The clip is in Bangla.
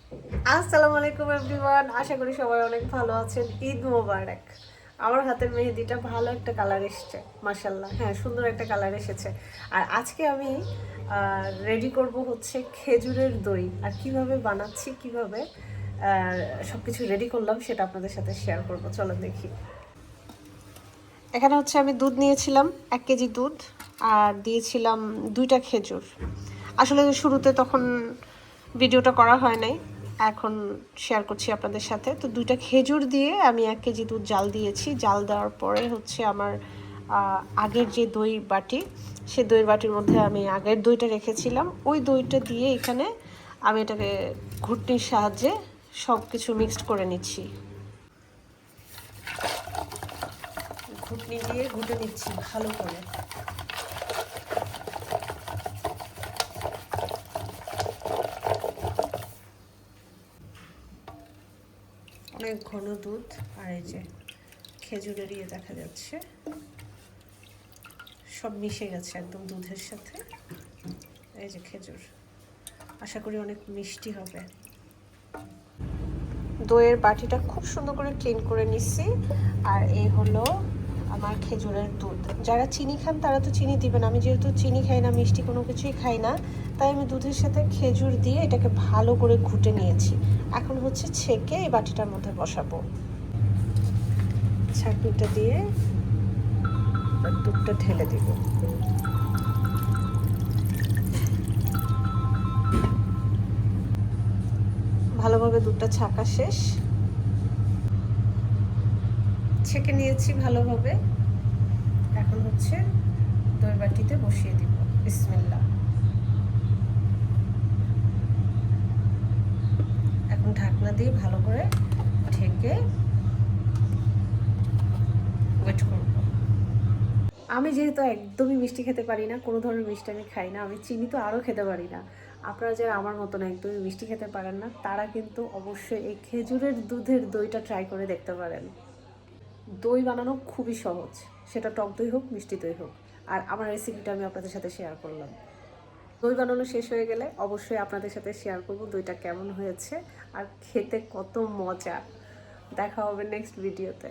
আসসালামু আলাইকুম এভরিওয়ান, আশা করি সবাই অনেক ভালো আছেন। ঈদ মোবারক। আমার হাতের মেহেদিটা ভালো একটা কালার এসেছে, মাশাল্লাহ। হ্যাঁ, সুন্দর একটা কালার এসেছে। আর আজকে আমি রেডি করব হচ্ছে খেজুরের দই। আর কিভাবে বানাচ্ছি, কিভাবে সব কিছু রেডি করলাম সেটা আপনাদের সাথে শেয়ার করব। চলো দেখি। এখানে হচ্ছে আমি দুধ নিয়েছিলাম 1 কেজি দুধ, আর দিয়েছিলাম 2টা খেজুর। আসলে শুরুতে তখন ভিডিওটা করা হয় নাই, এখন শেয়ার করছি আপনাদের সাথে। তো 2টা খেজুর দিয়ে আমি 1 কেজি দুধ জাল দিয়েছি। জাল দেওয়ার পরে হচ্ছে আমার আগের যে দই বাটি, সে দইয়ের বাটির মধ্যে আমি আগের দইটা রেখেছিলাম। ওই দইটা দিয়ে এখানে আমি এটাকে ঘুটনির সাহায্যে সব কিছু মিক্সড করে নিচ্ছি। ঘুটনি দিয়ে ঘুটে নিচ্ছি ভালো করে। অনেক ঘন দুধ, আর এই যে খেজুরের ইয়ে দেখা যাচ্ছে, সব মিশে গেছে একদম দুধের সাথে। এই যে খেজুর, আশা করি অনেক মিষ্টি হবে। দইয়ের বাটিটা খুব সুন্দর করে ক্লিন করে নিচ্ছি। আর এই হলো আমার খেজুরের দুধ। যারা চিনি খান তারা তো চিনি দিবেন, আমি যেহেতু চিনি খাই না, মিষ্টি কোনো কিছুই খাই না, তাই আমি দুধের সাথে খেজুর দিয়ে এটাকে ভালো করে ঘুটে নিয়েছি। এখন হচ্ছে ছেঁকে এই বাটিটার মধ্যে বসাবো। ছাঁকনিটা দিয়ে দুধটা ঢেলে দিব। ভালোভাবে দুধটা ছাঁকা শেষ, ছেঁকে নিয়েছি ভালোভাবে। এখন হচ্ছে দই বাটিতে বসিয়ে দিব। বিসমিল্লাহ। এখন ঢাকনা দিয়ে ভালো করে ঢেকে ওয়েট করব। আমি যেহেতু একদমই মিষ্টি খেতে পারি না, কোনো ধরনের মিষ্টি আমি খাই না, আমি চিনি তো আরও খেতে পারি না। আপনারা যারা আমার মতন একদমই মিষ্টি খেতে পারেন না, তারা কিন্তু অবশ্যই এই খেজুরের দুধের দইটা ট্রাই করে দেখতে পারেন। দই বানানো খুবই সহজ, সেটা টক দই হোক, মিষ্টি দই হোক। আর আমার রেসিপিটা আমি আপনাদের সাথে শেয়ার করলাম। দই বানানো শেষ হয়ে গেলে অবশ্যই আপনাদের সাথে শেয়ার করব দইটা কেমন হয়েছে আর খেতে কত মজা। দেখা হবে নেক্সট ভিডিওতে।